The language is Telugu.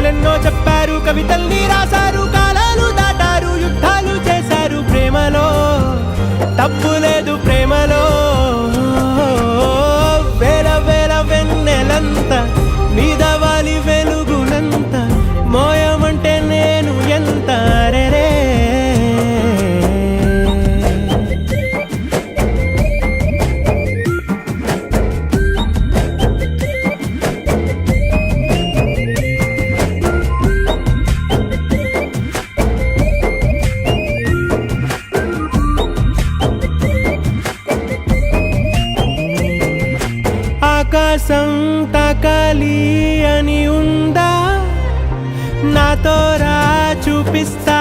కథలెన్నో చెప్పారు, కవితల్ని రాశారు, కాలాలు దాటారు, యుద్ధాలు చేశారు. ప్రేమలో తప్పు లేదు, ప్రేమలో వేల వేల వెన్నెలంత మీద వాలి వెలుగునంత మోయమంటే నేను ఎంత రే. ఆకాశం తాకాలి అని ఉందా, నాతో రా చూపిస్తా